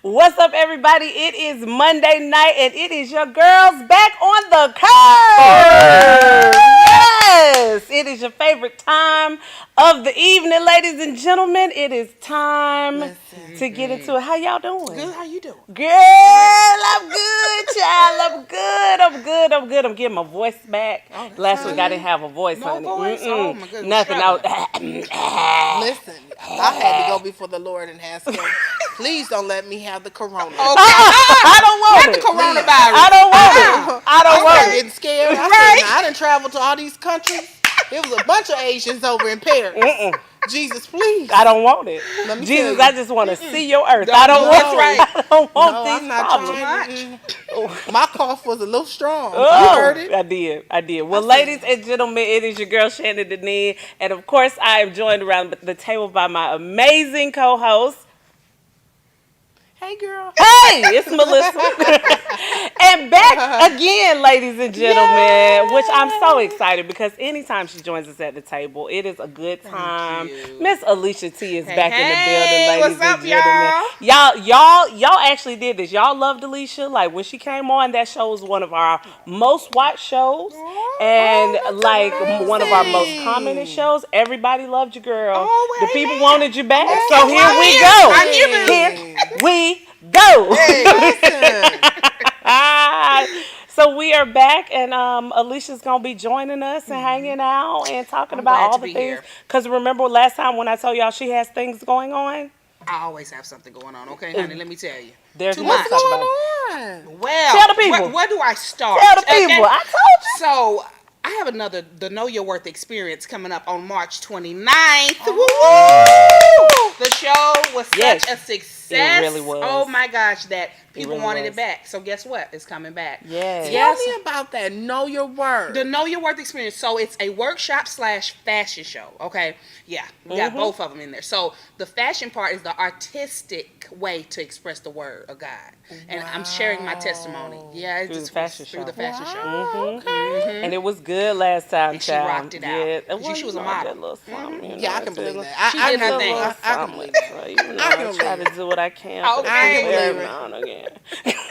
What's up, everybody? It is Monday night, and it is your girls back on the curve. Yes, it is your favorite time of the evening, ladies and gentlemen. It is time to get into it. How y'all doing? Good. How you doing? Girl, I'm good, child. I'm good. I'm getting my voice back. Oh, Last week I didn't have a voice, No honey. voice? Oh, my goodness. Nothing. Listen, I had to go before the Lord and ask him, please don't let me have the corona. Okay. I don't want Not it. the coronavirus. I don't want it. I don't want I'm it. getting scared. Right. I done traveled to all these countries. There was a bunch of Asians over in Paris. Jesus, please. I don't want it. Let me Jesus, tell you. I just want to see your earth. I don't That's want right. I don't want No, these I'm not problems. trying. My cough was a little strong. Oh, You heard it? I did. Well, ladies and gentlemen, it is your girl Shannon Deneen, and of course, I am joined around the table by my amazing co-host. Hey, girl. Hey, it's Melissa. And back again, ladies and gentlemen, which I'm so excited because anytime she joins us at the table, it is a good time. Miss Alicia T is back in the building, ladies what's up, and gentlemen. Y'all actually did this. Y'all loved Alicia. Like when she came on, that show was one of our most watched shows and like one of our most commented shows. Everybody loved you, girl. The people wanted you back. So here we go. Here we go. Hey, So we are back, and Alicia's gonna be joining us and hanging out and talking about all the things. Because remember last time when I told y'all she has things going on? I always have something going on, okay, honey? Let me tell you. There's Too much much. to talk about. on? Well, Tell the people. Where do I start? Tell the people. I told you. So, I have the Know Your Worth experience coming up on March 29th. Oh. The show was such a success. It really was. Oh my gosh, that people really wanted was. it back. So guess what? It's coming back. Yes. Tell me about that. Know Your Worth. The Know Your Worth experience. So it's a workshop / fashion show. Okay. Yeah. We got both of them in there. So the fashion part is the artistic way to express the word of God. And I'm sharing my testimony. Yeah. It's Through just the fashion through show. the fashion show. Okay. And it was good last time, And she child. rocked it out. Yeah. She was a I model. did a little something, you know, Yeah, I can believe did a that. She I did her can thing. believe that. I can believe that. So, you know, I try to do what I can. Okay. I can Every believe it. now and again.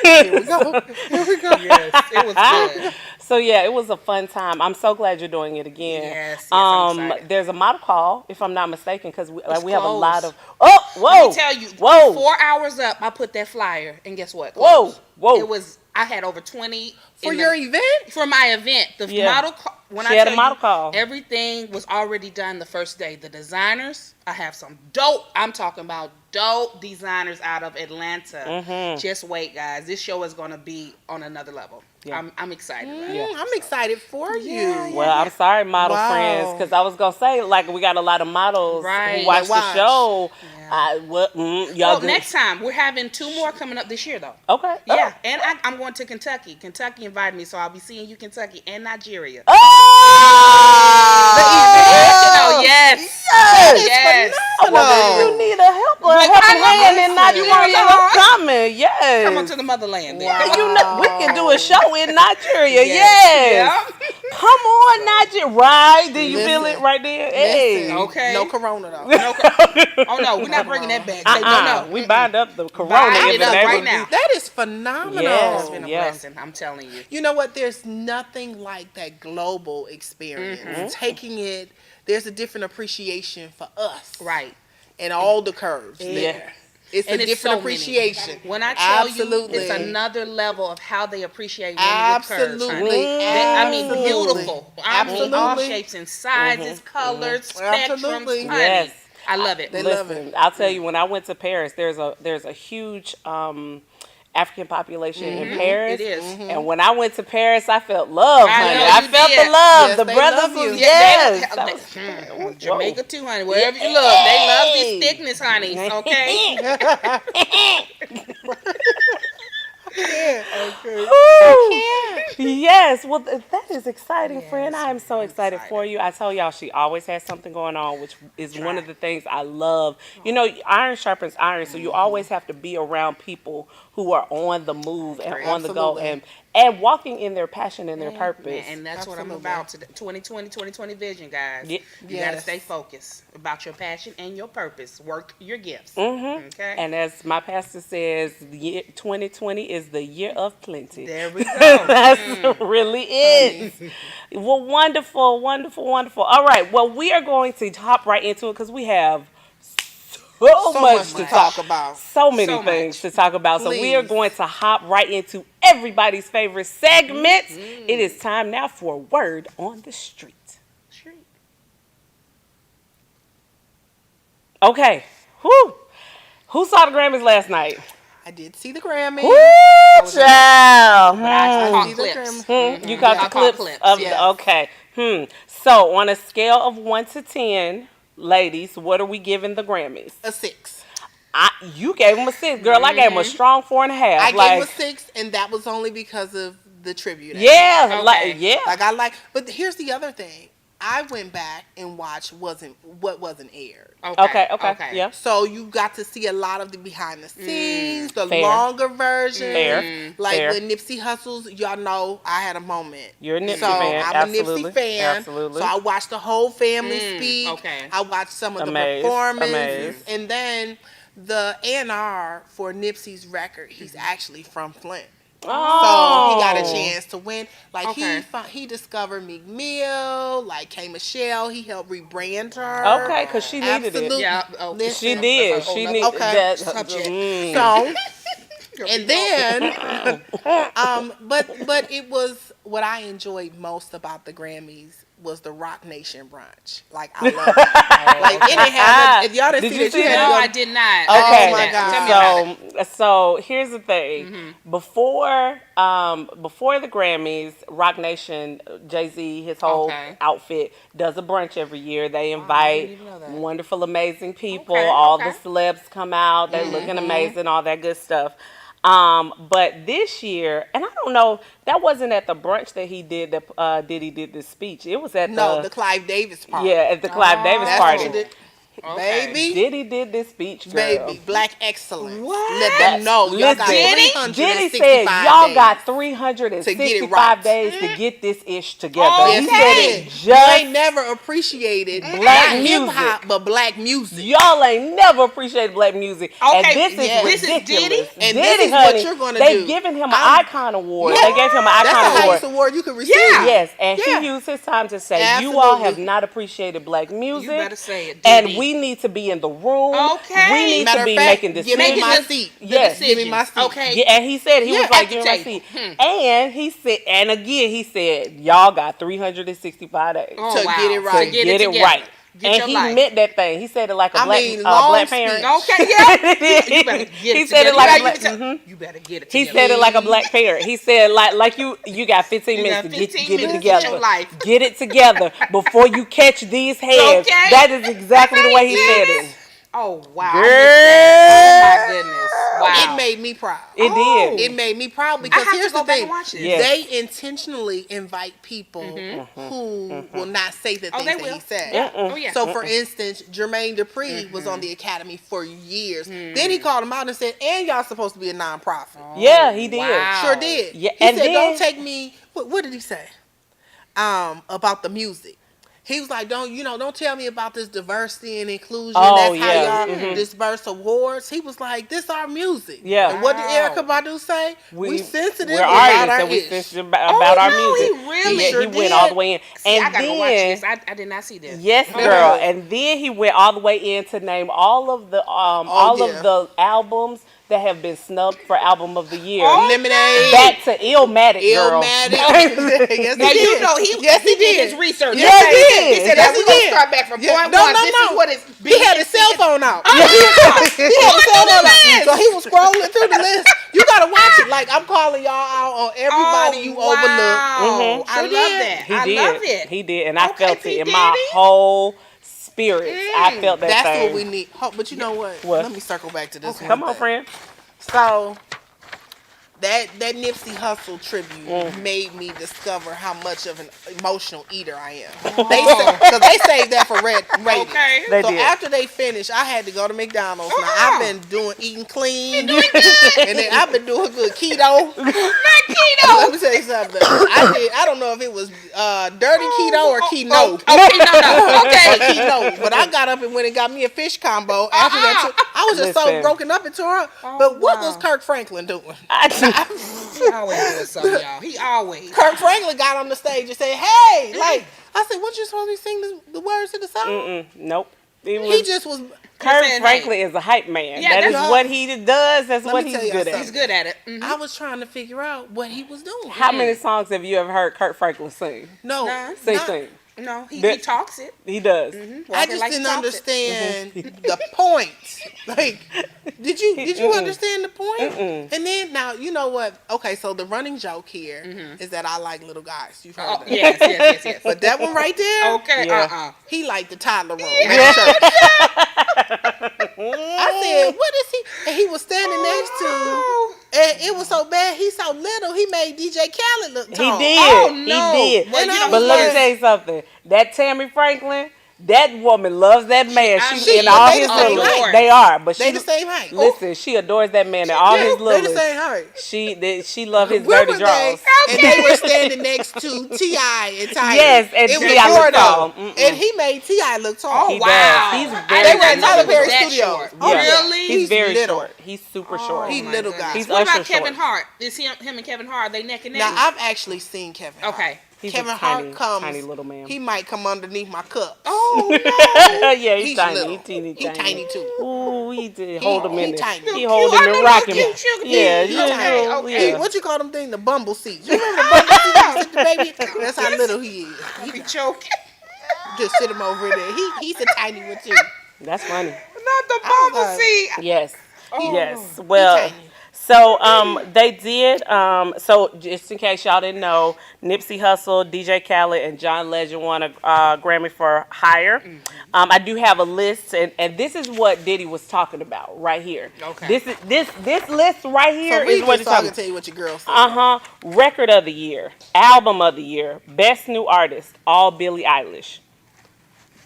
Here we go. Here we go. Yes. It was good. So yeah, it was a fun time. I'm so glad you're doing it again. Yes, I'm excited. There's a model call, if I'm not mistaken, because we have a closed. lot of. Oh, whoa! Let me tell you. Whoa! 4 hours up, I put that flyer, and guess what? Whoa! Closed. Whoa! It was. I had over 20 For your event? For my event, the model call. When She I had tell a model you, call. everything was already done the first day. The designers, I have some dope. I'm talking about dope designers out of Atlanta. Just wait, guys. This show is going to be on another level. Yeah. I'm excited about it. I'm excited for you. Well, I'm sorry, model friends, because I was gonna say like we got a lot of models who watch the show. Well, next time we're having 2 more coming up this year, though. Okay. Yeah, and I'm going to Kentucky. Kentucky invited me, so I'll be seeing you, Kentucky and Nigeria. Oh! Yes. I wonder if you need a helping hand in Nigeria. I'm coming. Yes. Come on to the motherland. Then. And you know, we can do a show in Nigeria. Yes. Come on, Nigeria. Right? Do you feel it right there? Hey. Okay. No corona though. Oh no, we're not bringing that back. No. We bind up the corona Bind it up right now. That is phenomenal. Yes. It's been a blessing. I'm telling you. You know what? There's nothing like that global experience. Taking it, there's a different appreciation for us. Right. And all the curves there. It's a different appreciation. When I tell you, it's another level of how they appreciate women Absolutely. with curves. I mean, beautiful. Absolutely. I mean, all shapes and sizes, colors, spectrums. Absolutely. Honey, Yes. I love it. They love it. I'll tell you, when I went to Paris, there's a huge African population in Paris. It is. And when I went to Paris, I felt love, honey. know I you felt did. the love. Yes, The they brothers love you. was, yes. Jamaica too, honey. Wherever you look, they love this thickness, honey. Okay. Yes, well, that is exciting, friend. I am so excited for you. I tell y'all, she always has something going on, which is one of the things I love. You know, iron sharpens iron, so you always have to be around people who are on the move and on the go. and walking in their passion and their purpose. Man, and that's what I'm about today. 2020 vision, guys. You gotta stay focused about your passion and your purpose. Work your gifts. Okay. And as my pastor says, 2020 is the year of plenty. There we go. That really is. Well, wonderful, wonderful, wonderful. All right. Well, we are going to hop right into it because we have so much to talk about. So many things to talk about. So we are going to hop right into everybody's favorite segment. It is time now for Word on the Street. Okay. Who saw the Grammys last night? I did see the Grammy. Woo, child. I caught clips. You caught the clips of okay. So on a scale of 1 to 10, ladies, what are we giving the Grammys? A 6. You gave them a 6, girl. I gave them a strong 4.5. I gave them a 6, and that was only because of the tribute. Yeah, But here's the other thing. I went back and watched what wasn't aired. Okay. Yeah. So you got to see a lot of the behind the scenes, the longer version. Like when Nipsey hustles, y'all know I had a moment. You're a Nipsey fan. I'm a Nipsey fan. Absolutely. So I watched the whole family speak. Okay. I watched some of the performances. And then the A&R for Nipsey's record, he's actually from Flint. Oh. So he got a chance to win. Like he discovered Meek Mill, like K Michelle. He helped rebrand her. Okay, because she needed it. Yeah, she did. She needed that subject. So, and then, but it was what I enjoyed most about the Grammys was the Rock Nation brunch. Like I love it. Like it didn't have. If y'all didn't see that, you had to go. I did not. Okay. Oh my God. Tell me about it. So here's the thing. Before the Grammys, Rock Nation, Jay-Z, his whole outfit does a brunch every year. They invite wonderful, amazing people. All the celebs come out. They're looking amazing. All that good stuff. But this year, and I don't know, that wasn't at the brunch that he did. That Diddy did this speech. It was at the Clive Davis party. Yeah, at the Clive Davis party. Baby, Diddy did this speech, girl. Baby, Black excellence. What? Let them know. Y'all got Diddy said y'all got 365 days to get this ish together. Oh, he said it you ain't never appreciated black hip hop, but black music. Y'all ain't never appreciated black music. Okay, and this is Diddy, and Diddy, this is honey, what you're gonna they've do. given him an icon award. Yeah. They gave him an icon That's the award. highest award you can receive. Yes, and he used his time to say, you all have not appreciated black music. You better say it, and we need to be in the room. Okay. We need to be making decisions. Give me my seat. Yes. Give me my seat. Okay. Yeah, and he said, he was like, give me my seat. And he said, and again, he said, y'all got 365 days to get it right. To get it right. And he meant that thing. He said it like a black parent. Okay, yeah. You better get he said it like a black. You better get it together. He said it like a black parent. He said like you got 15 minutes to get it together. Get it together before you catch these heads. Okay. That is exactly the way he said it. Oh wow! Girl. Oh my goodness! Wow! It made me proud. It did. It made me proud because here's the thing: yes. they intentionally invite people who will not say the things that he said. Oh yeah. So, for instance, Jermaine Dupri was on the Academy for years. Then he called him out and said, "And y'all supposed to be a nonprofit." Yeah, he did. Wow. Sure did. Yeah, he and said, then, "Don't take me." What did he say? About the music. He was like, don't tell me about this diversity and inclusion. That's how y'all disperse awards. He was like, this our music. Yeah. And what did Erykah Badu say? We sensitive we're about our we sensitive about our music. He really he went all the way in. See, and I gotta then, watch this. I did not see this. Yes, girl. And then he went all the way in to name all of the of the albums that have been snubbed for album of the year. Lemonade. Back to Illmatic, girl. Yes, now you know he did his research. Yes, he did. He said, "We're gonna start back from point one. This is what it's." He had his cell phone out. He had his cell phone out. So he was scrolling through the list. You gotta watch it. Like I'm calling y'all out on everybody you overlooked. I love that. I love it. He did, and I felt it in my whole spirit. I felt that. That's what we need. But you know what? Let me circle back to this one. Come on, friend. So that Nipsey Hussle tribute made me discover how much of an emotional eater I am. Because they saved that for ratings. Okay. They So did. after they finished, I had to go to McDonald's. Now I've been eating clean, and then I've been doing good keto. Not keto. Let me tell you something. I don't know if it was dirty keto or keto. Keto. Okay. Keto. But I got up and went and got me a fish combo. After that, I was just so Listen. broken up and tore up. But what was Kirk Franklin doing? He always doing something, y'all. He always. Kirk Franklin got on the stage and said, "Hey," like I said, "What you supposed to be singing the words to the song?" Nope. It He was, just was. Kirk saying, Franklin is a hype man. Yeah, that is that's- what he does. That's Let what me he's tell you good something. at. He's good at it. Mhm. I was trying to figure out what he was doing. How many songs have you ever heard Kirk Franklin sing? No, None. Sing. No, he That- talks it. He does. I just didn't understand the point. Like, did you understand the point? And then now you know what? Okay, so the running joke here is that I like little guys. You've heard Oh, that. yes. But that one right there, Okay. Yeah. he liked the toddler room. at church. I said, what is he? And he was standing next to, and it was so bad. He's so little. He made DJ Khaled look He tall. did. Oh, no. He did. Well, you know But what? let me tell you something. That Tammy Franklin, that woman loves that man. She in but all they his the same little. height. They are, but They she the same height. listen. She adores that man in all his They little. the same height. She loved his Where dirty were draws. they? And they were standing next to T.I. and Tyler. Yes, and it was T.I. a looked tall. Jordan. And he made T.I. look tall. Oh, He wow. does. He's I very They did were not at know Tyler he was Perry that Studios. short. Oh, Yeah. Really? He's very little. short. He's super short. He my little goodness. guy. He's What about Usher Kevin short. Hart? Is him and Kevin Hart, are they neck and neck? Now I've actually seen Kevin Hart. Okay. He's Kevin a tiny, Hart comes. tiny little man. He might come underneath my cup. Oh, no. Yeah, he's tiny. little. He's teeny He tiny too. Ooh, he did hold him in he there. tiny. He hold him I know and rock him. cute sugar Yeah, baby. yeah, Okay, yeah. okay. Hey, what you call them thing? The bumble seats. You remember the bumble seats? You sit the baby. That's how little he is. I be choking. Just sit him over there. He's a tiny one too. That's funny. Not the bubble like- seat. Yes. Oh. Yes. Well, tiny. so they did so just in case y'all didn't know, Nipsey Hussle, DJ Khaled, and John Legend won a Grammy for Higher. I do have a list, and this is what Diddy was talking about right here. Okay. This list right here So is read what this it's so I talking can tell you what your girl said. Record of the year, album of the year, best new artist, all Billie Eilish.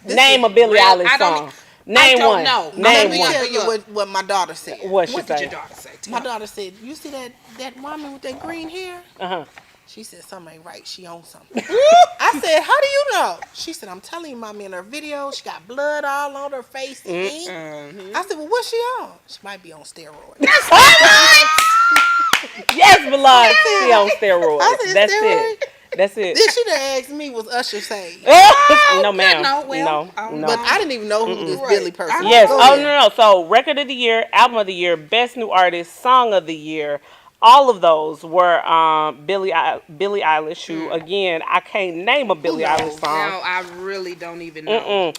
Name a Billie real- Eilish I don't- song. Name don't one. know. Let Name me one. tell you what my daughter said. What she What did say? your daughter say? My daughter said, "You see that woman with that green hair?" Uh-huh. She said, "Something ain't right. She owns something." I said, "How do you know?" She said, "I'm telling you, mommy, in her video, she got blood all on her face and ink." I said, "Well, what's she on?" She might be on steroids. Yes, Bilal. She on steroids. I said, That's steroids? it. That's it. Then she done asked me, "Was Usher saved?" No, ma'am. no, well, no. But I didn't even know who this Right. Billy person was. Yes. Go Oh, ahead. no. So, record of the year, album of the year, best new artist, song of the year. All of those were Billie Eilish, who, again, I can't name a Billie knows? Eilish song. No, I really don't even know.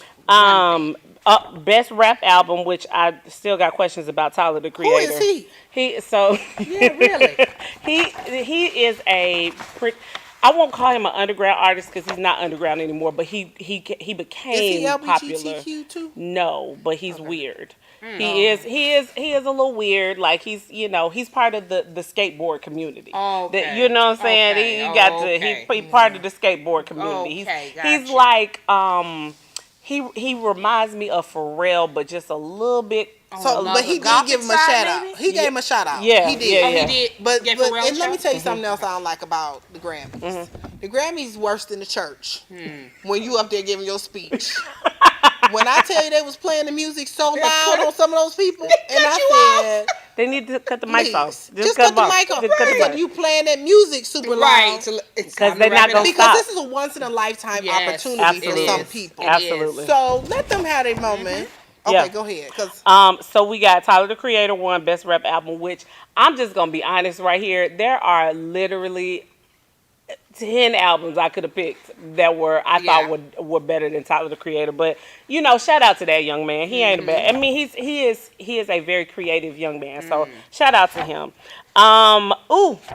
Best rap album, which I still got questions about Tyler, the Who Creator. is he? Yeah, really. he is I won't call him an underground artist because he's not underground anymore, but he Is became he popular. LGBTQ too? No, but he's weird. He is a little weird. Like he's part of the skateboard community. Okay. You know what I'm saying? Okay. He got Okay. he part of the skateboard community. Okay, He's gotcha. like he reminds me of Pharrell, but just a little bit. So, but he did give him a Gothic shout side, out. maybe? He gave him a shout out. Yeah, he did. yeah, Oh, yeah. he did. But Get Pharrell and let me shout? tell you something else I don't like about the Grammys. The Grammys worse than the church. When you up there giving your speech. When I tell you they was playing the music so loud on some of those people, and I said, They need to cut the mics please, off. just cut the them mic off. Just cut the Because mic. you playing that music super loud. Right. It's 'Cause time they're to not wrap it gonna up. Because stop. this is a once in a lifetime Yes, opportunity for absolutely. some people. It Absolutely. So let them have their moment. Okay, Yeah. go ahead. 'Cause So we got Tyler the Creator won Best Rap Album, which I'm just gonna be honest right here. There are literally 10 albums I could have picked that I thought were better than Tyler the Creator. But shout out to that young man. He ain't a bad. I mean, he is a very creative young man. So shout out to him.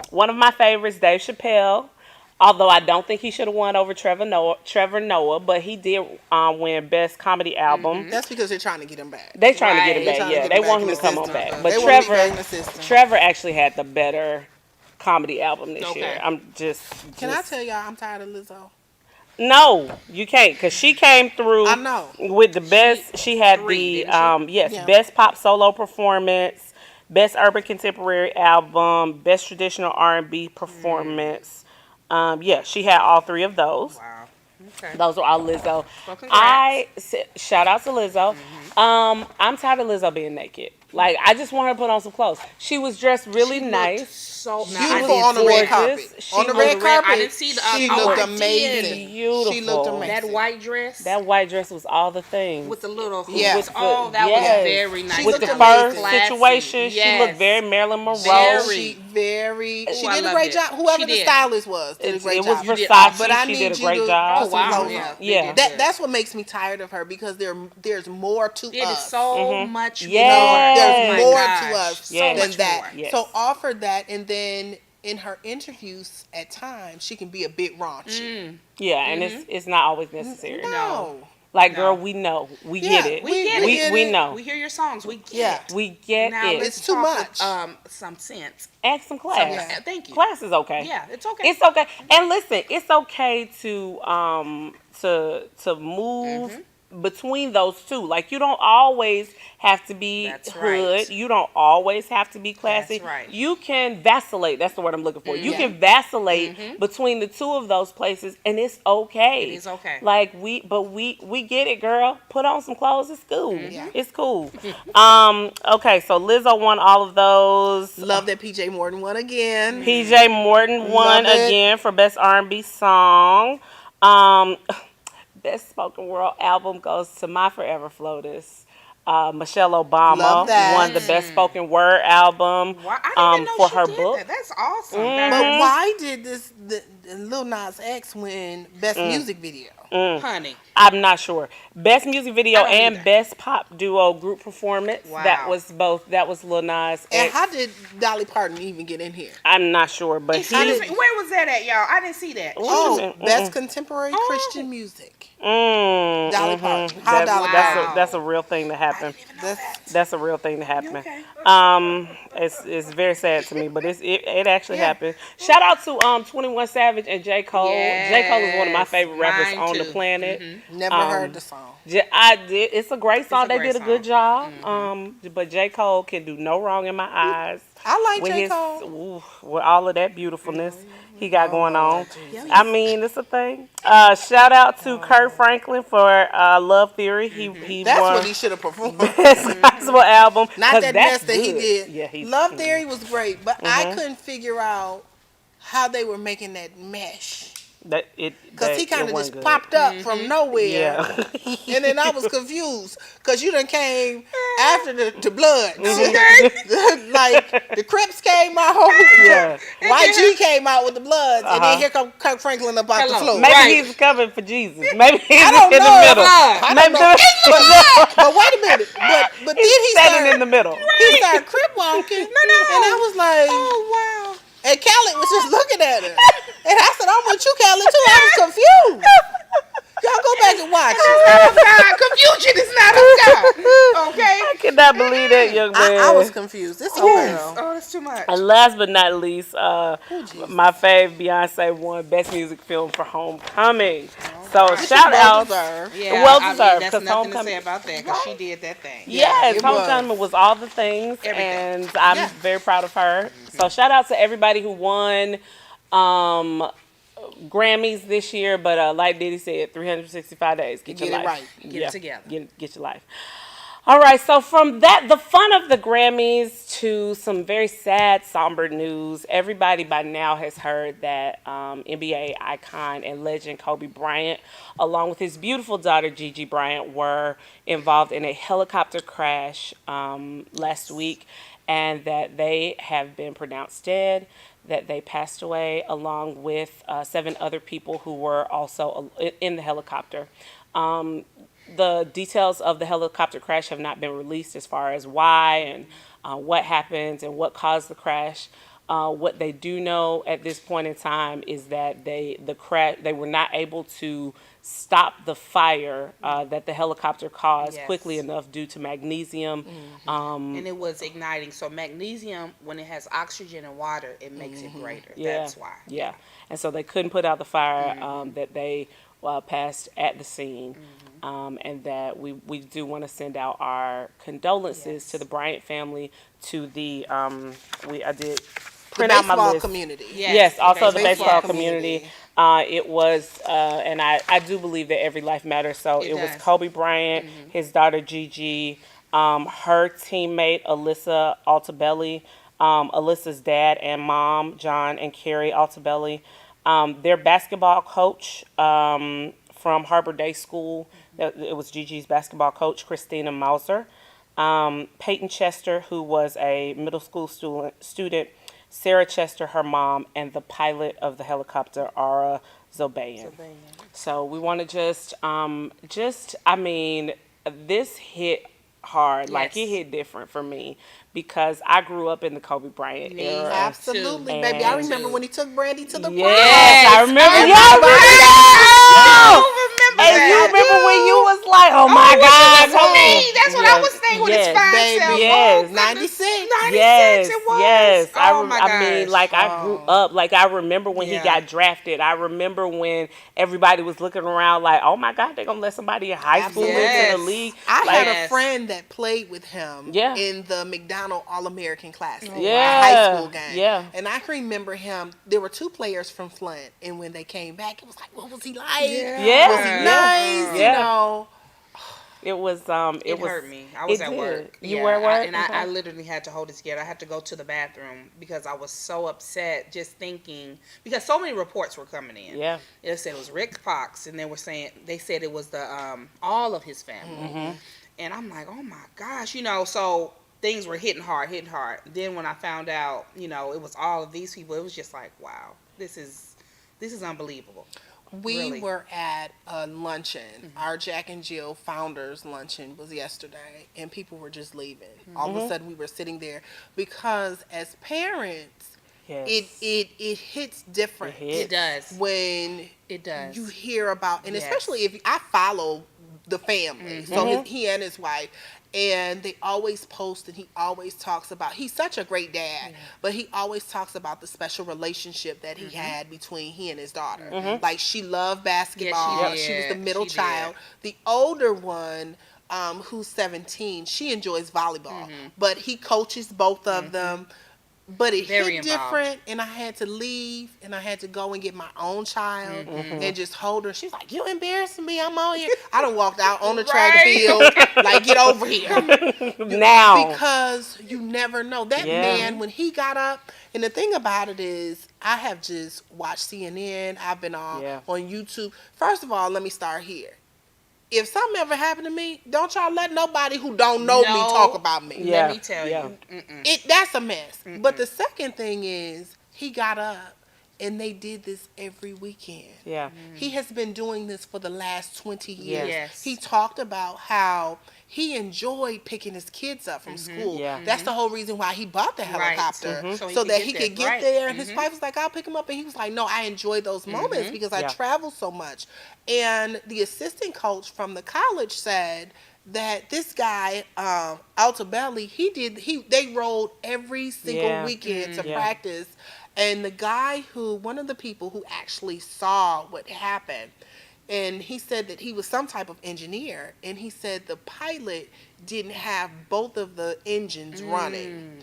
One of my favorites, Dave Chappelle. Although I don't think he should have won over Trevor Noah, but he did win Best Comedy Album. that's because they're trying to get him back. They trying to get him Right. back, Trying to yeah. get They him want back him in to the come on system. back. They But want him back in the system. Trevor actually had the better comedy album this Okay. year. I'm just. Can I tell y'all I'm tired of Lizzo? No, you can't, because she came through I know. with the best. She had three, the didn't yes, Yeah. best pop solo performance, best urban contemporary album, best traditional R&B performance. Yeah, she had all three of those. Wow. Okay. Those are all Lizzo. Well, congrats. Shout out to Lizzo. I'm tired of Lizzo being naked. Like, I just want her to put on some clothes. She was dressed really She looked nice. So Beautiful I on the red gorgeous. carpet. She On the looked red carpet, I didn't see the. she oh, looked I amazing. did. Beautiful. She looked amazing. That white dress. That white dress was all the things. with the little hoops. Yeah. Oh, that Yes. was very nice. She With looked the amazing. fur situation, she looked very Marilyn Monroe. Very. She I did a loved great it. job. Whoever She the did. stylist was did a great It was job. You did Versace. awesome. But I She need did a you great to job. Oh put some wow. clothes Yeah. on. they Yeah. did good. That's what makes me tired of her, because there's more to It is us. so much Yes. There's more. more Oh my to gosh. us Yes. than much that. more. Yes. So offer that, and then in her interviews, at times she can be a bit raunchy. Yeah, and it's not always necessary. No. Like, No. girl, we know. We Yeah, get it. We get it. We know. We hear your songs. We get Yeah. it. We get Now it. let's It's too talk much. with, some sense. Add some class. Yeah. Thank you. Class is okay. Yeah, it's okay. It's okay. And listen, it's okay to move between those two. Like, you don't always have to be That's hood. right. You don't always have to be classy. That's right. You can vacillate. That's the word I'm looking for. You Yeah. can vacillate between the two of those places, and it's okay. It is okay. Like, we get it, girl. Put on some clothes. It's cool. Yeah. It's cool. Okay, so Lizzo won all of those. Love that PJ Morton won again. PJ Morton won Love it. again for Best R&B Song. Best Spoken Word album goes to My Forever Flotus. Michelle Obama Love that. won the Best Spoken Word album Why, I didn't even know for she her did book. that. That's awesome. But why did the Lil Nas X win Best Music Video? Honey. I'm not sure. Best music video I don't and either. Best pop duo group performance. Wow. That was both. That was Lil Nas And X. how did Dolly Parton even get in here? I'm not sure, but Excuse he. me, where was that at, y'all? I didn't see that. Oh, Best Contemporary Christian Music. Dolly Parton. How Dolly Parton? That's a real thing to happen. That's That's a real thing to happen. Okay. It's very sad to me, but it actually happened. Shout out to 21 Savage and J. Cole. J. Cole is one of my Yes, favorite rappers mine on the too. planet. never heard the song. I did. It's a great song. a They great did a good song. job. But J. Cole can do no wrong in my eyes. I like With J. his, Cole. with all of that beautifulness he got going on. Jesus. I mean, it's a thing. Shout out to Kurt Franklin for Love Theory. He That's won what he should have performed. Best gospel album. Not 'cause that that's mess that he good. did. Yeah, Love Theory was great, but I couldn't figure out how they were making that mesh. Because he kind of just popped up from nowhere. Yeah. And then I was confused. Because you done came after the Bloods. Like, the Crips came out. Yeah. YG came out with the Bloods. And then here come Kirk Franklin up out the floor. Maybe Right. he's coming for Jesus. Maybe he's I don't in the know. middle. I don't Maybe know. But wait a minute. But then he's he standing started, in the middle. he started crip walking. And I was like, Oh, wow. and Khaled was just looking at her. And I said, I'm with you, Khaled, too. I was confused. Y'all go back and watch it. God, confusion is not of God. Okay? I cannot believe that, young man. I was confused. It's okay, though. Oh, that's too much. And last but not least, my fave Beyonce won Best Music Film for Homecoming. So shout out. Yeah, well I mean, deserved, that's 'cause nothing Homecoming- to say about that because she did that thing. Yes, it was. Homecoming was all the things, Everything. and I'm Yeah. very proud of her. So shout out to everybody who won Grammys this year. But like Diddy said, 365 days. Get your Get it life. right. Get it together. Get your life. All right, so from that, the fun of the Grammys to some very sad, somber news. Everybody by now has heard that NBA icon and legend Kobe Bryant, along with his beautiful daughter Gigi Bryant, were involved in a helicopter crash last week, and that they have been pronounced dead, that they passed away, along with 7 other people who were also in the helicopter. The details of the helicopter crash have not been released as far as why and what happened and what caused the crash. What they do know at this point in time is that they were not able to stop the fire that the helicopter caused quickly Yes. enough due to magnesium. And it was igniting. So magnesium, when it has oxygen and water, it makes it greater. Yeah, That's why. yeah, and so they couldn't put out the fire that they passed at the scene. And that we do want to send out our condolences to the Bryant family, to the I did print out my baseball list. community. Yes, also the baseball community. community. It was, and I do believe that every life matters. So it was does. Kobe Bryant, his daughter Gigi, her teammate Alyssa Altabelli, Alyssa's dad and mom John and Carrie Altabelli, their basketball coach from Harbor Day School. It was Gigi's basketball coach, Christina Mauser. Peyton Chester, who was a middle school student, Sarah Chester, her mom, and the pilot of the helicopter, Ara Zobayan. So we want to I mean, this hit hard. Like, it hit different for me because I grew up in the Kobe Bryant era. Absolutely, too. baby. I And- remember when he took Brandy to the prom. Yes, I remember. And you remember when you was like, "Oh my God!" For me, that's what I was thinking with his fine baby. self. Yes. Oh, 96. 96 Yes, it was. yes. Oh my I mean, gosh. like, I grew up. Like, I remember when he Yeah. got drafted. I remember when everybody was looking around like, "Oh my God, they're gonna let somebody in high school into Yes. the league." I Like, had Yes. a friend that played with him Yeah. in the McDonald All-American Classic, Yeah. high school game. Yeah. And I can remember him. There were two players from Flint, and when they came back, it was like, what was he like? Yeah. Was he nice? You Yeah. know. It was. It was, hurt me. I was it at did. work. You were at work, and okay. I literally had to hold it together. I had to go to the bathroom because I was so upset just thinking, because so many reports were coming in. Yeah. It said it was Rick Fox, and they said it was the all of his family. Mm-hmm. And I'm like, oh my gosh, so things were hitting hard. Then when I found out, it was all of these people, it was just like, wow, this is unbelievable. We Really. were at a luncheon. Our Jack and Jill founders luncheon was yesterday, and people were just leaving. All of a sudden, we were sitting there because as parents, Yes. it hits different. It hits. It does. When It does. you hear about, and Yes. especially if I follow the family, so he and his wife, and they always post, and he always talks about, he's such a great dad, but he always talks about the special relationship that he had between he and his daughter. Like, she loved basketball. Yes, she She was the did. middle She child. The older one, who's 17, she enjoys volleyball, but he coaches both of them. But it Very hit involved. different, and I had to leave, and I had to go and get my own child and just hold her. She's like, "You embarrassing me? I'm on here." I done walked out on the track Right. field, like, get over here. Now. Because you never know. That Yeah. man, when he got up, and the thing about it is, I have just watched CNN. I've been on YouTube. First of all, let me start here. If something ever happened to me, don't y'all let nobody who don't know me No. talk about me. Yeah. Let me tell Yeah. you. That's a mess. But the second thing is, he got up, and they did this every weekend. Yeah. He has been doing this for the last 20 years. Yes. He talked about how he enjoyed picking his kids up from school. Yeah. That's the whole reason why he bought the helicopter. So he So could that get he there. could get Right. there. And his wife was like, I'll pick him up. And he was like, no, I enjoy those moments because I Yeah. travel so much. And the assistant coach from the college said that this guy, Altabelli, they rolled every single weekend to practice. And the guy one of the people who actually saw what happened, and he said that he was some type of engineer, and he said the pilot didn't have both of the engines running.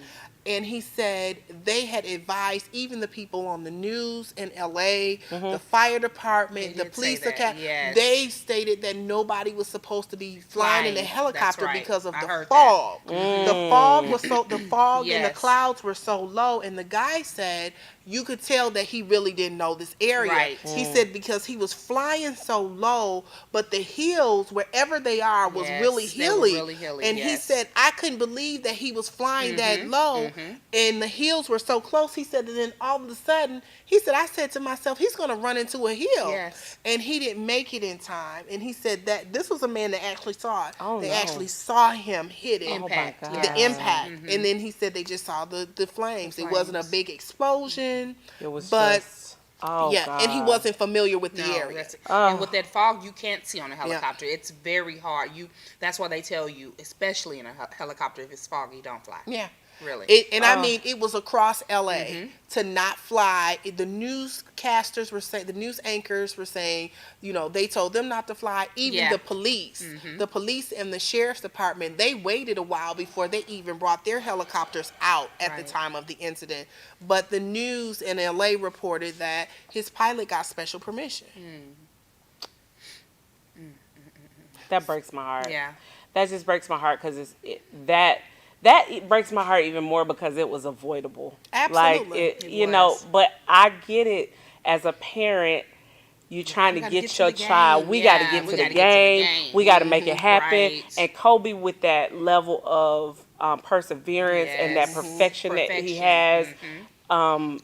And he said they had advised even the people on the news in LA, the fire department, They the did police say that, academy. yes. They stated that nobody was supposed to be flying in a Flying, helicopter that's right. because of I the heard fog. The fog was the fog and the Yes. clouds were so low. And the guy said you could tell that he really didn't know this area. Right. He said because he was flying so low, but the hills, wherever they are, was Yes, really they were hilly. really hilly, And he yes. said, I couldn't believe that he was flying that low and the hills were so close. He said, and then all of a sudden, he said, I said to myself, he's going to run into a hill. Yes. And he didn't make it in time. And he said that this was a man that actually saw it. Oh, they no. actually saw him hit it. Impact. Oh, my The God. impact. And then he said they just saw the flames. It wasn't a flames. big explosion. It was but just, oh, yeah, God. and he wasn't familiar with the No, area. that's, Oh. and with that fog, you can't see on a helicopter. It's very hard. That's why they tell you, especially in a helicopter, if it's foggy, don't fly. Yeah. Really. I mean, it was across LA to not fly. The newscasters were saying, the news anchors were saying, they told them not to fly. Even the police, and the sheriff's department, they waited a while before they even brought their helicopters out at the time of the incident. But the news in LA reported that his pilot got special permission. That breaks my heart. Yeah. That just breaks my heart because that breaks my heart even more because it was avoidable. Absolutely. Like, you know, but I get it as a parent. You trying to gotta get get to your the child. game. We Yeah, got to get we to gotta the get to the game. game. We got to make it happen. Right. And Kobe, with that level of perseverance and that Yes. perfection that he has, He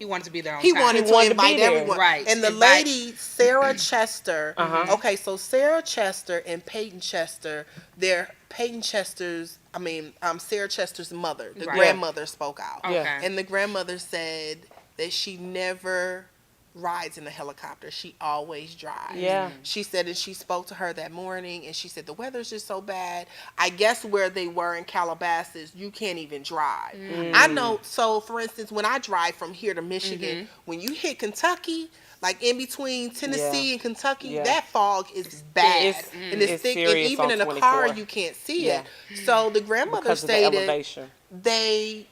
wanted to be there on He time. wanted He to wanted to invite be there. everyone. Right. And the Invite- lady, Sarah Chester. Okay, so Sarah Chester and Peyton Chester, Sarah Chester's mother, the Right. grandmother spoke out. Okay. Yeah. And the grandmother said that she never rides in a helicopter. She always drives. Yeah. She said, and she spoke to her that morning, and she said, the weather's just so bad. I guess where they were in Calabasas, you can't even drive. I know, so for instance, when I drive from here to Michigan, when you hit Kentucky, like in between Tennessee and Kentucky, that fog is bad. And it's it's thick, and serious even on in a 24. car, you can't see it. So the grandmother because of the stated elevation. they,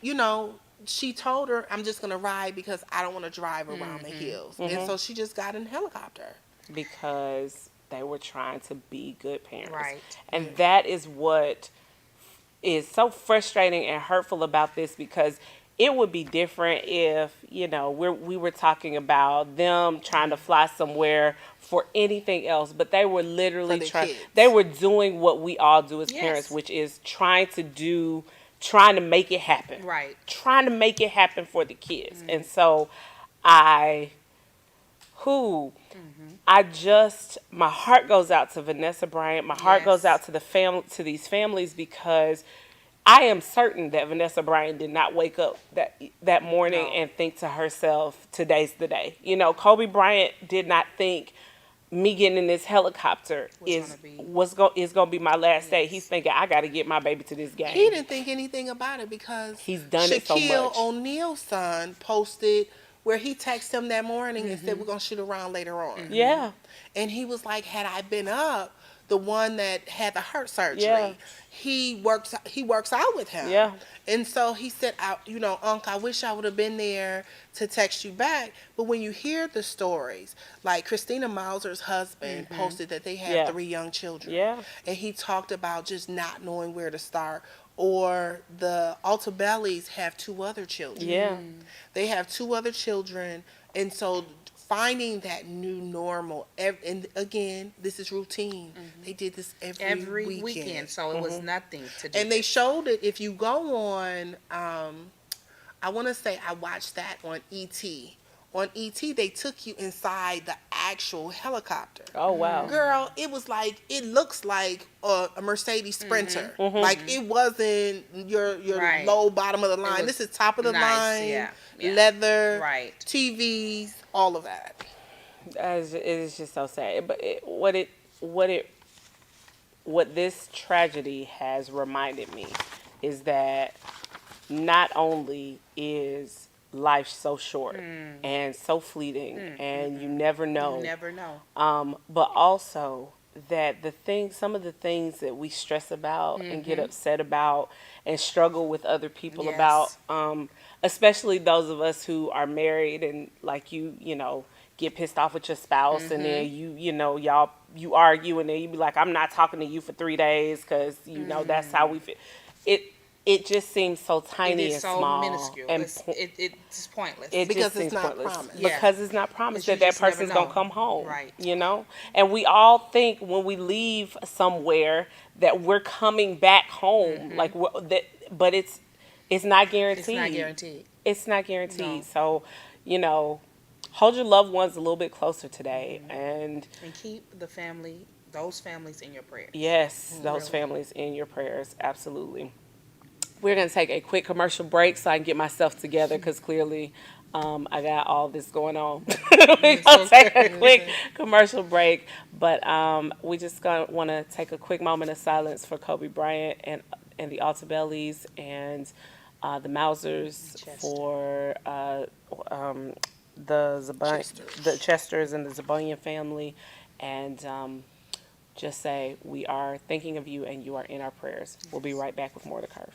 she told her, I'm just going to ride because I don't want to drive around the hills. And so she just got in a helicopter. Because they were trying to be good parents. Right. And that is what is so frustrating and hurtful about this, because it would be different if, we were talking about them trying to fly somewhere for anything else, but they were literally they were doing what we all do as parents, which is trying to make it happen. Right. Trying to make it happen for the kids. And so my heart goes out to Vanessa Bryant. My heart goes out to these families, because I am certain that Vanessa Bryant did not wake up that morning and think to herself, today's the day. Kobe Bryant did not think me getting in this helicopter is going to be my last day. He's thinking, I got to get my baby to this game. He didn't think anything about it because he's done it so much. Shaquille O'Neal's son posted where he texted him that morning and said, we're going to shoot around later on. Yeah. And he was like, had I been up, the one that had the heart surgery, he works out with him. Yeah. And so he said, Unc, I wish I would have been there to text you back. But when you hear the stories, like Christina Mauser's husband posted that they had 3 young children. Yeah. And he talked about just not knowing where to start. Or the Altabellis have 2 other children. Yeah. They have 2 other children. And so finding that new normal, and again, this is routine. They did this every weekend. So it was nothing to do. And they showed it. If you go on, I want to say I watched that on E.T. On E.T., they took you inside the actual helicopter. Oh, wow. Girl, it looks like a Mercedes Sprinter. Like, it wasn't your low bottom of the line. This is top of the line, leather, TVs, all of that. It is just so sad. But what this tragedy has reminded me is that not only is life so short and so fleeting, and you never know. But also that some of the things that we stress about and get upset about and struggle with other people about, especially those of us who are married and like you get pissed off with your spouse and then you argue and then you be like, I'm not talking to you for 3 days because that's how we feel. It just seems so tiny and small. Minuscule. And it's pointless. Because it's not promised. Because it's not promised that person's going to come home. Right. And we all think when we leave somewhere that we're coming back home. But It's not guaranteed. It's not guaranteed. It's not guaranteed. No. So, hold your loved ones a little bit closer today, and keep those families in your prayers. yes, those Really. families in your prayers. Absolutely. We're going to take a quick commercial break so I can get myself together because clearly I got all this going on. We're going to take a quick commercial break, but we just want to take a quick moment of silence for Kobe Bryant and the Altabellis and the Mausers for the Chesters and the Zabonian family, and just say we are thinking of you and you are in our prayers. We'll be right back with more to Curve.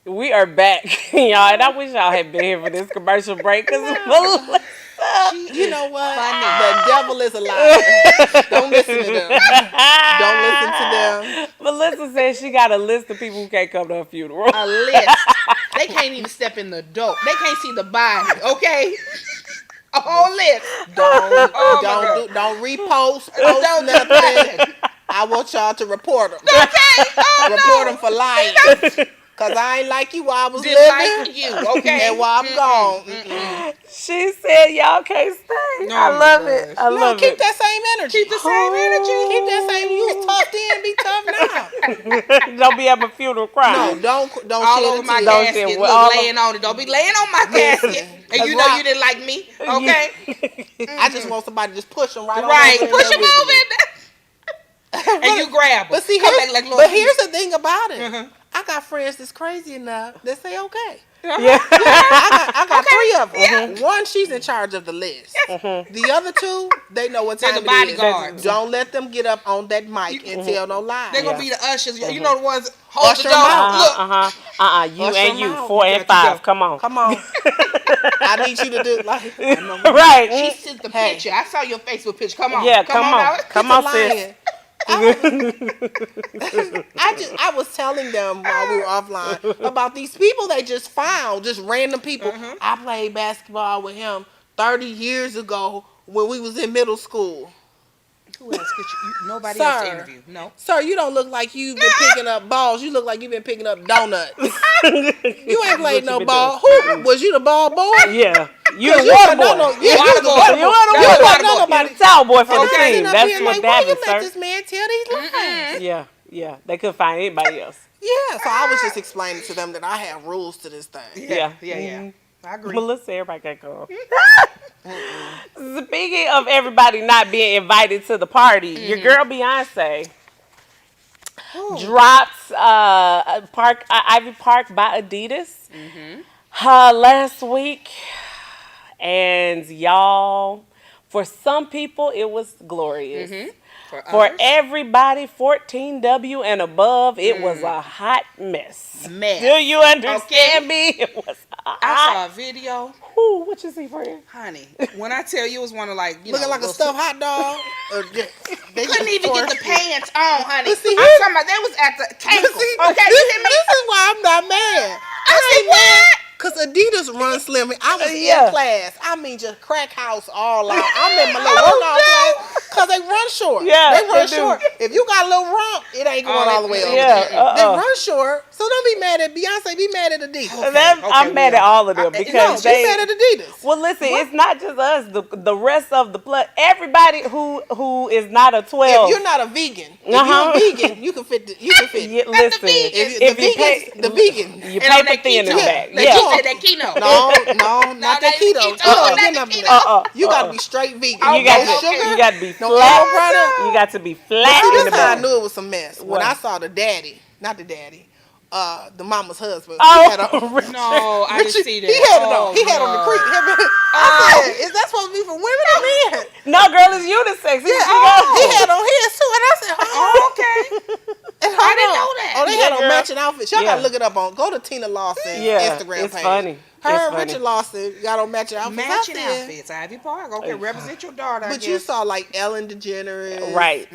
We are back, y'all, and I wish y'all had been here for this commercial break because You know what? Funny. The devil is a liar. Don't listen to them. Don't listen to them. Melissa says she got a list of people who can't come to her funeral. A list. They can't even step in the door. They can't see the body. Okay. A whole list. Don't repost. Post nothing. I want y'all to report them. Okay. Oh, Report them for lying. Cause I ain't like you while I was Didn't living. like you. Okay. And while I'm gone. She said y'all can't stay. No, I love it. gosh. I No, love keep it. that same energy. Keep the same energy. Keep that same. You was tough then, be tough now. Don't be at my funeral crying. No, don't All shed over a my tear. Don't casket. say, Look, all laying on it. Don't be laying on my casket. And That's you know right. you didn't like me. Okay. I just want somebody to just push them right Right. over in Push there them with over me. in there. And you grab them. But see, Come here's, back like Lord but here's the thing about it. Mhm. I got friends that's crazy enough that say okay. Yeah. I got Okay. 3 of them. Yeah. One, she's in charge of the list. The other 2, they know what They're time the it is. bodyguards. Don't let them get up on that mic and tell no lies. They're going to Yeah. be the ushers. You know the ones hold Usher the door. 'em out. Look. You Usher and 'em you, out. 4 You and got to 5. go. Come on. Come on. I need you to do like Right. She sent the Hey. picture. I saw your Facebook picture. Come on. Yeah, come on. now. Come It's a on, sis. lion. I was telling them while we were offline about these people they just found, just random people. I played basketball with him 30 years ago when we was in middle school. Who else could you? Nobody else to interview. No. Sir, you don't look like you've been picking up balls. You look like you've been picking up donuts. You ain't played no been ball. Who was you the ball boy? Yeah. You You the water wasn't no- boy. no- yeah, Water you the boy. water You boy. are the You water wasn't boy. nobody. You the towel boy for I'm the sitting team. up That's here what like, why you happened, let sir. this man tell these lies? Yeah. They couldn't find anybody else. Yeah, so I was just explaining to them that I have rules to this thing. Yeah. Yeah. I agree. Melissa, everybody can come. Speaking of everybody not being invited to the party, your girl Beyonce dropped Ivy Park by Adidas last week. And y'all, for some people, it was glorious. For For others, everybody 14W and above, it was a hot mess. Mess. Do you understand me? It was I hot. saw a video, Ooh, what you see, friend? honey. When I tell you, it was one of like Looking like a little- stuffed hot dog. Or they Couldn't even get the pants on, honey. But see, I'm talking about they was at the cankle. Okay, you hear me? This is why I'm not mad. I said, what? Cause Adidas run slim. I was Yeah. in class. I mean, just crack house all out. I'm in my little workout class. Cause they run short. Yeah, they run they do. short. If you got a little rump, it ain't going all the way over. Yeah, They run short. So don't be mad at Beyonce. Be mad at Adidas. I'm mad at all of them No, because be mad at Adidas. Well, listen, it's not just us. The rest of the everybody who is not a 12. If you're not a vegan, if Uh-huh. you're a vegan, you can fit. You can fit. Yeah, listen, If the vegans, the vegan. you And on paper that thin in keto. the back. That Yeah. keto, that keto. No, not that that keto. keto. Keto, Not you're the not keto. that. You gotta be straight vegan. You Okay, got no to, sugar. you got to be No flat. animal product. You got to be flat See, in the that's how I back. knew it was a mess. When What? I saw the daddy, not the daddy, the mama's husband. Oh, he had on, Richard. No, I didn't see that. He had it on. He had on the creek. I said, "Is that supposed to be for women or men?" No, girl, it's unisex. Yeah, he had on his too, and I said, Oh, okay. And I didn't know that. Oh, they Yeah, had on girl. matching outfits. Y'all Yeah. gotta look it up on. Go to Tina Lawson's Yeah, Instagram it's page. funny. Her It's and funny. Richard Lawson got on matching outfits. I Matching said, outfits, Ivy Park. Okay, represent your daughter. I But you guess. saw like Ellen DeGeneres, Right.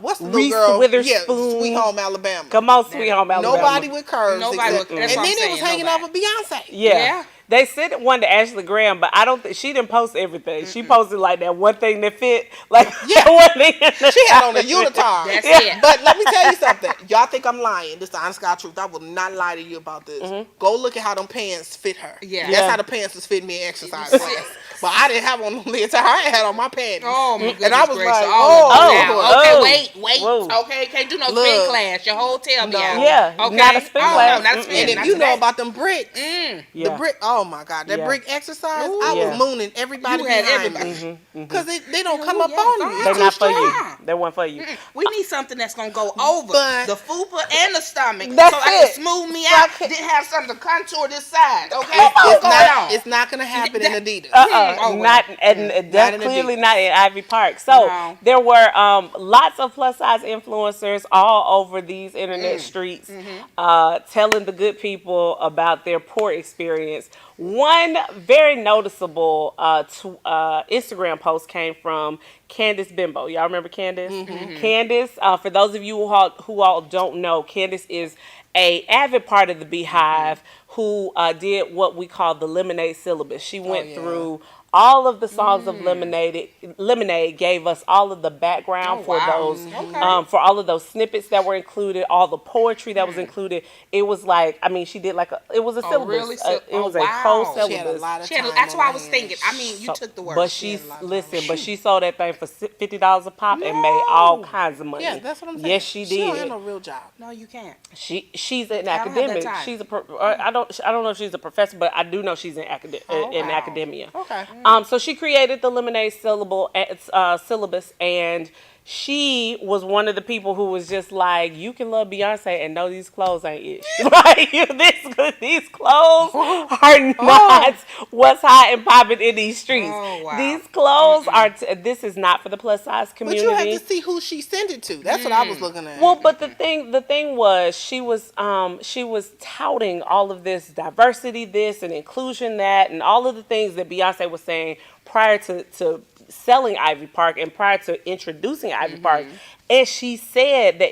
What's the Reese little girl? Witherspoon. Yeah, Sweet Home Alabama. Come on, Sweet Home Alabama. Nobody with curves. Nobody except- with- that's and what then I'm it was saying, hanging nobody. off of Beyonce. Yeah. Yeah. They sent one to Ashley Graham, but I don't think she didn't post everything. She posted like that one thing that fit, like that one thing. She had on a unitard. That's it. But let me tell you something. Y'all think I'm lying. This is the honest God truth. I will not lie to you about this. Go look at how them pants fit her. Yeah. That's Yeah. how the pants was fitting me in exercise class. But I didn't have on the entire. I had on my panties. Oh my goodness And I was gracious. like, All of oh, them now. oh, Okay, oh. wait. Whoa. Okay, can't do no spin Look. class. Your whole tail be No. out. Yeah, Okay. not a spin Oh, class. no, not spin. And if not you know today. about them bricks, Yeah. the brick. Oh my God, that Yeah. brick exercise. Ooh. I Yeah. was mooning everybody You had behind everybody. me because they don't come Ooh, up yeah, on fine. you. It's They're too not for you. strong. They weren't for you. We need something that's gonna go over But- the fupa and the stomach, That's so I can it. smooth me So out. I can- Then have something to contour this side. Okay, It's what's going not. on? It's not gonna happen in Adidas. Oh, well. Not and Not in clearly Adidas. not in Ivy Park. So No. there were lots of plus size influencers all over these internet streets, telling the good people about their poor experience. One very noticeable Instagram post came from Candace Bimbo. Y'all remember Candace? Candace, for those of you who all don't know, Candace is a avid part of the Beehive who did what we call the Lemonade syllabus. She went yeah. through all of the songs of Lemonade, gave us all of the background for wow. those, Okay. for all of those snippets that were included, all the poetry that was included. It was like, I mean, she did like it was a syllabus. really? It was a Wow. whole She had a syllabus. lot of She had- time. that's on what I her was hands. thinking. I mean, you took the word. But She she's had a lot of listen, time. but she sold that thing for $50 a pop and made all kinds of money. Yeah, that's what I'm saying. Yes, she She don't have did. no real job. No, you can't. She's an don't have that academic. time. She's I don't know if she's a professor, but I do know she's in in wow. academia. Okay. So she created the Lemonade syllabus, and she was one of the people who was just like, you can love Beyonce and know these clothes ain't it. Like, these clothes are not what's hot and popping in these streets. Oh, wow. These clothes are. This is not for the plus size But community. you have to see who she sent it to. That's what I was looking at. Well, but the thing was she was touting all of this diversity, this and inclusion, that, and all of the things that Beyonce was saying prior to selling Ivy Park and prior to introducing Ivy Park. And she said that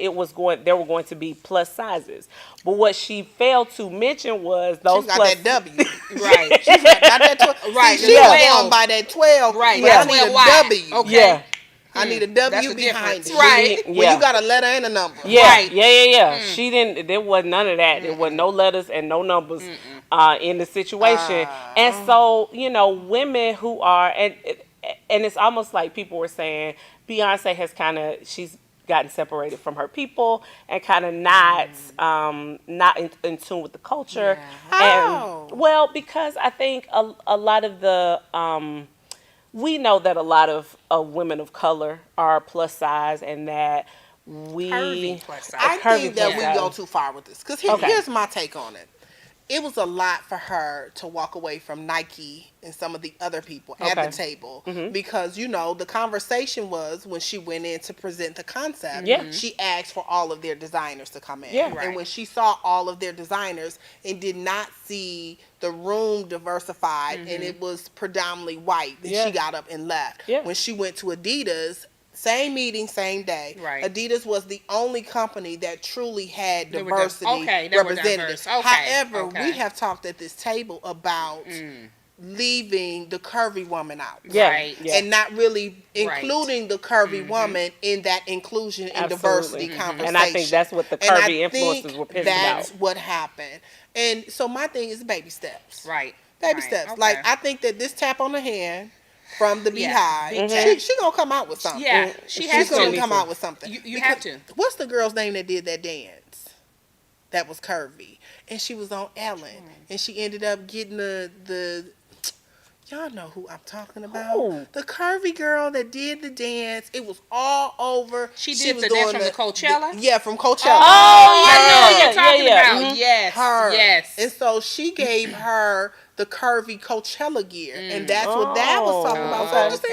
there were going to be plus sizes. But what she failed to mention was those she got plus that W. Right. She got that 12. Right, See, the she was 12. going by that 12. Right, But yeah, I need 12 a wide. W. Okay. Yeah. I need a That's W the behind difference. it. Right. When Yeah. you got a letter and a number. Yeah, Right. yeah. She didn't. There was none of that. There was no letters and no numbers in the situation. And so, women who are and it's almost like people were saying Beyonce has she's gotten separated from her people and kind of not in tune with the culture. How? And well, because I think a lot of the we know that a lot of women of color are plus size, and that Curvy plus size. I curvy think that plus we size. go too far with this. Because Okay. here's my take on it. it was a lot for her to walk away from Nike and some of the other people at the table because the conversation was when she went in to present the concept. She asked for all of their designers to come in, and when she saw all of their designers and did not see the room diversified and it was predominantly white, then she got up and left. When she went to Adidas. Same meeting, same day. Right. Adidas was the only company that truly had diversity represented. However, we have talked at this table about leaving the curvy woman out. And not really including the curvy woman in that inclusion and diversity conversation. And I think that's what the curvy influencers were pissed about. That's what happened. And so my thing is baby steps. Baby steps. Like, I think that this tap on the hand from the Beehive, she gonna come out with something. Yeah, she's gonna come out with something. You have to. What's the girl's name that did that dance? That was curvy, and she was on Ellen, and she ended up getting the. Y'all know who I'm talking about. Who? The curvy girl that did the dance. It was all over. She did the dance from the Coachella? From Coachella. Oh, I know what you're talking about. Yes. Her. Yes. And so she gave her the curvy Coachella gear. And that's what that was talking about. So just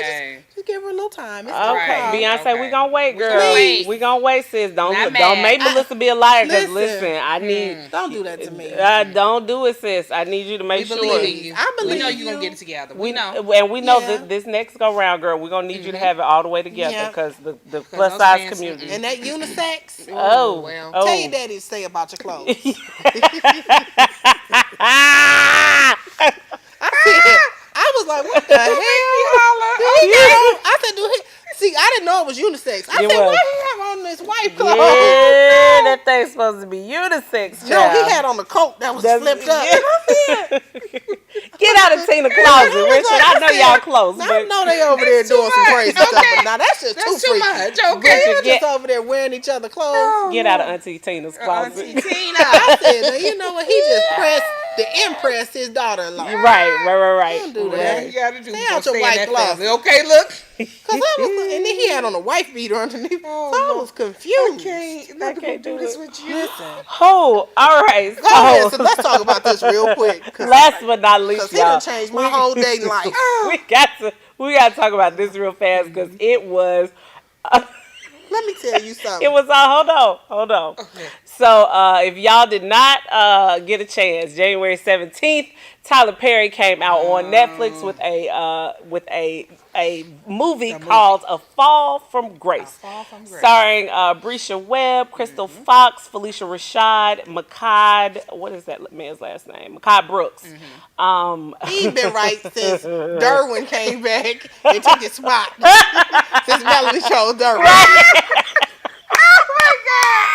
give her a little time. It's Beyonce, we gonna wait, girl. We gonna wait, sis. Don't make Melissa be a liar. Because listen, I need. Don't do that to me. Don't do it, sis. I need you to make sure. I believe we know you're gonna get it together. We know, and we know that this next go round, girl. We're gonna need you to have it all the way together because the plus size community and that unisex. Tell your daddy to say about your clothes. I was like, what the hell? I said, see, I didn't know it was unisex. I said, why he have on this white clothes? Yeah, that thing's supposed to be unisex, child. No, he had on the coat that was flipped up. Get out of Tina's closet, Richard. I know y'all close. I know they over there doing some crazy stuff, but now that's just too much. Okay, Richard just over there wearing each other clothes. Get out of Auntie Tina's closet. Auntie Tina. I said, you know what? He just pressed to impress his daughter-in-law. Right. Don't do that. You gotta do. Stay out your white closet. Okay, look. Cause and then he had on a wife beater underneath. So I was confused. I can't do this with you. Listen. Oh, all right. Go ahead, so let's talk about this real quick. Last but not least, y'all, it changed my whole day life. we got to talk about this real fast because it was. Let me tell you something. It was hold on. Okay. So if y'all did not get a chance, January 17th, Tyler Perry came out on Netflix with a movie called A Fall from Grace. Starring Brisha Webb, Crystal Fox, Felicia Rashad, Makad, what is that man's last name? Makad Brooks. He's been right since Derwin came back and took his spot. Since Melanie chose Derwin. Right. Oh my God!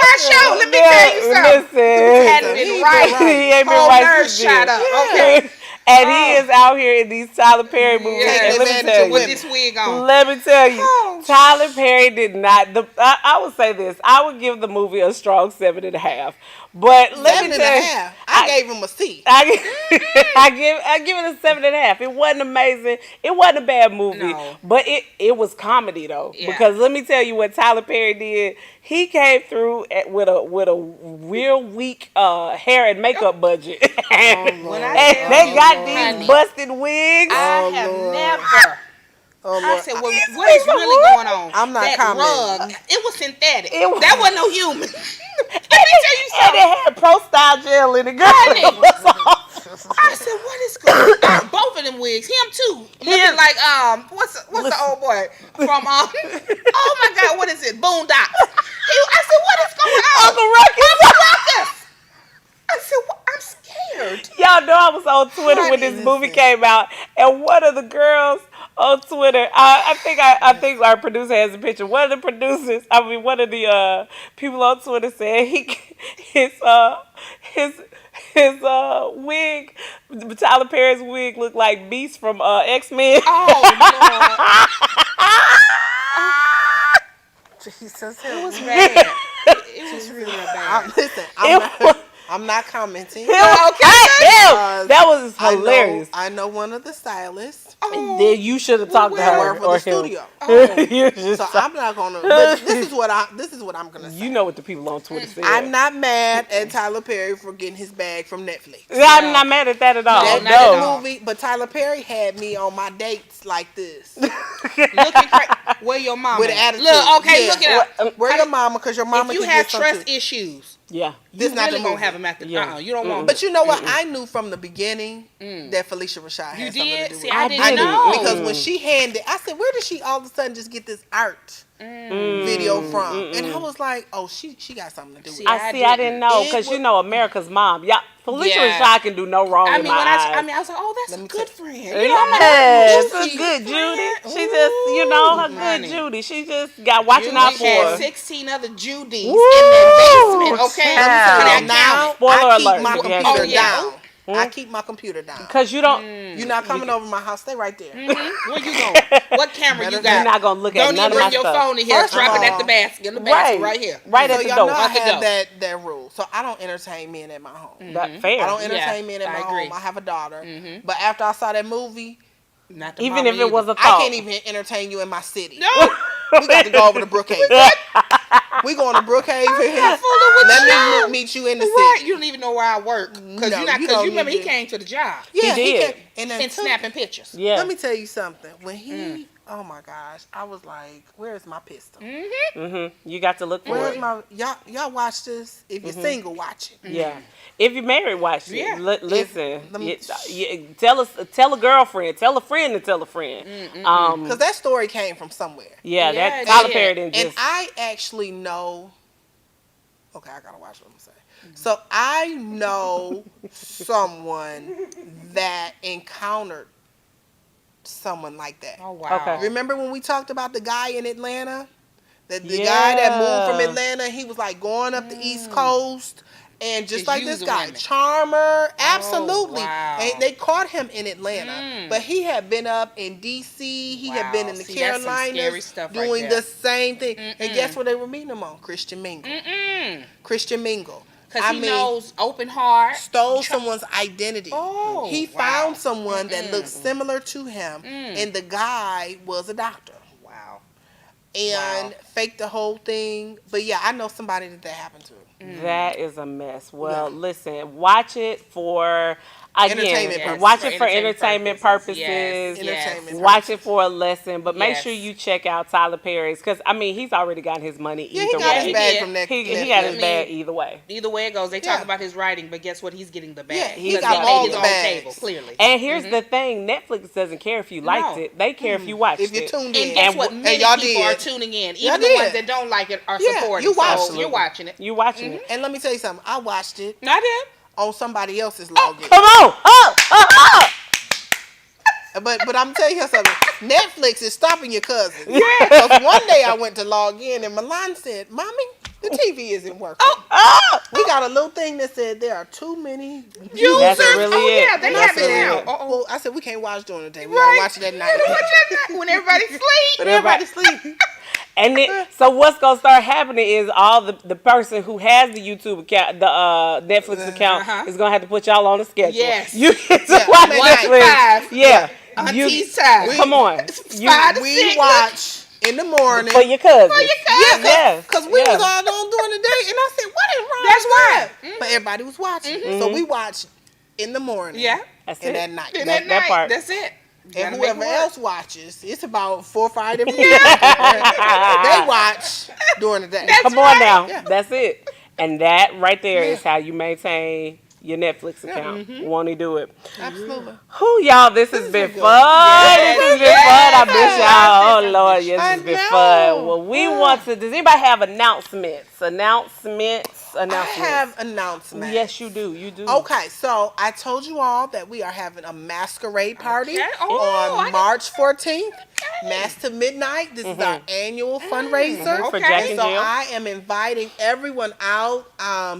Her show. Let me tell you something. Listen, he hadn't been right. He ain't been right since shut up. Okay. And he is out here in these Tyler Perry movies. And let me tell you, with this wig on. Let me tell you, Tyler Perry did not. I would say this. I would give the movie a strong 7.5. But let me tell you, I gave him a C. I give it a 7.5. It wasn't amazing. It wasn't a bad movie, but it was comedy though. Yeah. Because let me tell you what Tyler Perry did. He came through with a real weak hair and makeup budget, and they got these busted wigs. I have never. I said, what is really going on? I'm not commenting. Rug, it was synthetic. That wasn't no human. Let me tell you something. And it had Pro Style gel in it, girl. I said, what is going on? Both of them wigs. Him too. Looking like what's the old boy from oh my God, what is it? Boondocks. I said, what is going on? Uncle Ruckus. I said, I'm scared. Y'all know I was on Twitter when this movie came out, and one of the girls on Twitter, I think our producer has a picture. One of the people on Twitter said his wig, Tyler Perry's wig, looked like Beast from X-Men. Oh Lord. Jesus, it was bad. It was really bad. Listen, I'm not commenting. Okay. That was hilarious. I know one of the stylists. Then you should have talked to That her work for or the him. studio. You just So I'm not gonna. But this is what I'm gonna say. You know what the people on Twitter said. I'm not mad at Tyler Perry for getting his bag from Netflix. I'm not mad at that at all. That No. movie, but Tyler Perry had me on my dates like this. Looking crazy. Where your mama? With attitude. Look, okay, Yeah. look it up. Where your mama? Because your mama If you can have get some trust too. issues, Yeah. This you not really the gonna movie. have them at the. Yeah. You don't want. But you know what? I knew from the beginning that Felicia Rashad had You something did? to do See, with I it. didn't know. Because when she handed, I said, "Where did she all of a sudden just get this art video from?" And I was like, "Oh, she got something to do with it." I didn't know because It you know America's mom. Yeah, Felicia Yeah. Rashad can do no wrong in my eyes. I was like, oh, that's a me good tell- friend. Yeah, You know, I'm like, it's a Judy. good Judy. She Ooh, just, her good honey. Judy. She just got watching out Judy for had her. 16 other Judys Woo, in the basement. Okay, child. Honey, I Now counted. Spoiler I keep alert, my if you computer haven't seen it. down. I keep my computer down. Because you don't, You're not coming over my house. Stay right there. Where you going? What camera you You're got? you're not going to look at Don't none even of my bring your stuff. phone in here. First of Drop it at all- the basket. In the basket right here. Right So at the y'all door. know I At the have door. that rule. So I don't entertain men at my home. That fair. I don't entertain Yeah, men at I my agree. home. I have a daughter. But after I saw that movie, Not the Even mama if it was a I thought. can't even entertain you in my city. No. We got to go over to Brookhaven. We going to Brookhaven. Let me meet you in the Right. city. You don't even know where I work. Because No, you because don't you remember need he to. came to the job. Yeah, He did. And And snapping pictures. Yeah. Let me tell you something. When he, oh my gosh, I was like, "Where's my pistol? You got to look for Where's it. my y'all watch this? If you're single, watch it. Yeah. If you're married, watch it. Yeah. Listen. Let me- Tell a girlfriend. Tell a friend to tell a friend. Because that story came from somewhere. Yeah, Yeah, that it Tyler did. Perry didn't And just. I actually know. Okay, I gotta watch what I'm saying. So I know someone that encountered someone like that. Oh, wow. Okay. Remember when we talked about the guy in Atlanta? The Yeah. guy that moved from Atlanta, he was like going up the East Coast. And just Just like this using guy, women. charmer, absolutely. wow. And they caught him in Atlanta. But he had been up in D.C., he had been Wow. in the See, that's some scary Carolinas stuff right doing there. the same thing. And guess what they were meeting him on? Christian Mingle. Christian Mingle. Because he knows open heart. Stole someone's identity. Oh, He wow. found someone that looked similar to him, and the guy was a doctor. Wow. And faked the whole thing. But yeah, I know somebody that happened to. That is a mess. Well, listen, watch it for Entertainment again. purposes. Watch For it for entertainment purposes. Yes, Entertainment Watch it for a lesson, but make Yes. sure you check out Tyler Perry's because he's already gotten his money Yeah, either he got way. his bag did. from that. He got his I bag mean, either way. Either way it goes, they Yeah. talk about his writing, but guess what? He's getting the bag. Yeah, he Because got made all his the own bags. table, clearly. And here's the thing: Netflix doesn't care if you liked No. it; they care if you watched If you it. tuned And in. guess And what? w- Many y'all people did. are tuning in. Y'all Even the did. ones that don't like it are Yeah, supporting. you watched so it. you're watching it. You watching it? And let me tell you something. I watched it I did. on somebody else's login. Come on, up! But I'm telling you something. Netflix is stopping your cousin. Yeah. Because one day I went to log in and Milan said, "Mommy, the TV isn't working." We got a little thing that said there are too many users. That's really Oh, it. yeah, they That's have it really now. it. Well, I said we can't watch during the day. We Right. gotta watch it at night. When everybody sleep. But everybody sleep. And then, so what's gonna start happening is all the person who has the YouTube account, the Netflix account, is gonna have to put y'all on the schedule. Yes. You get to Yeah, watch 1 to Netflix. 5. Yeah, Auntie's time. Come on, you, 5 to We 6. watch in the morning. for your cousin. Yeah, because we yeah. was all on during the day, and I said, "What is wrong?" That's with why. that? But everybody was watching, so we watched in the morning. Yeah. That's and it. at night. And That- at that night, part. that's it. You And gotta make whoever it work. else watches, it's about 4 or 5 different people. They watch during the day. Come on now, Yeah. that's it. And that right there is how you maintain your Netflix account. Won't he do it? Absolutely. Who y'all? This has been good. fun. This has been fun. I miss y'all. Oh Lord, yes, I it's been know. fun. Well, we want to. Does anybody have announcements? I have announcements. Yes, you do. You do. Okay, so I told you all that we are having a masquerade party Okay. Oh, I on didn't- March 14th. Mass to Midnight. This is our annual fundraiser. For Okay. Jack And and so Jill. I am inviting everyone out.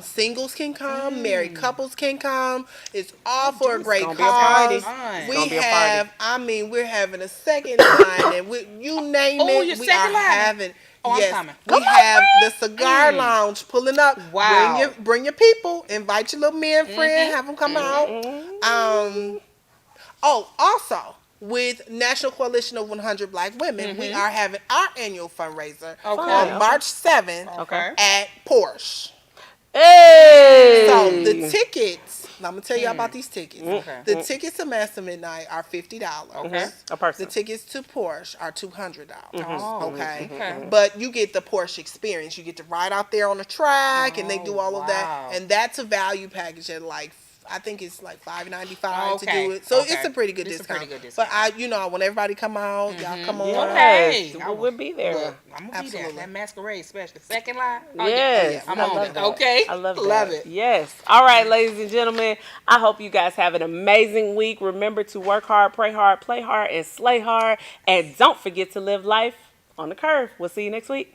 Singles can come, married couples can come. It's all for a great gonna be a party. cause. Fun. We gonna be a have, I mean, we're having a second line, and you name entertainment. Oh, you're We second are line. having. Oh, I'm yes, coming. we have the cigar lounge pulling up. Wow. Bring your people. Invite your little man friend. Have them come out. Oh, also with National Coalition of 100 Black Women, we are having our annual fundraiser on March 7th Okay. at Porsche. Hey. So the tickets, I'm gonna tell you about these tickets. Okay. The tickets to Master Midnight are $50. Okay. A person. The tickets to Porsche are $200. Oh, Okay? okay. But you get the Porsche experience. You get to ride out there on the track, and they do all of that. wow. And that's a value package at like, I think it's like $5.95 to Okay, do it. So okay. it's a pretty good It's a discount. pretty good But discount. I want everybody to come out. Y'all come on. Yes. Okay. We'll be there. Look, I'm gonna be Absolutely. there. That masquerade special. Second line. Oh, Yes, I'm I on love it. that. Okay. I love that. Love it. Yes. All right, ladies and gentlemen. I hope you guys have an amazing week. Remember to work hard, pray hard, play hard, and slay hard. And don't forget to live life on the curve. We'll see you next week.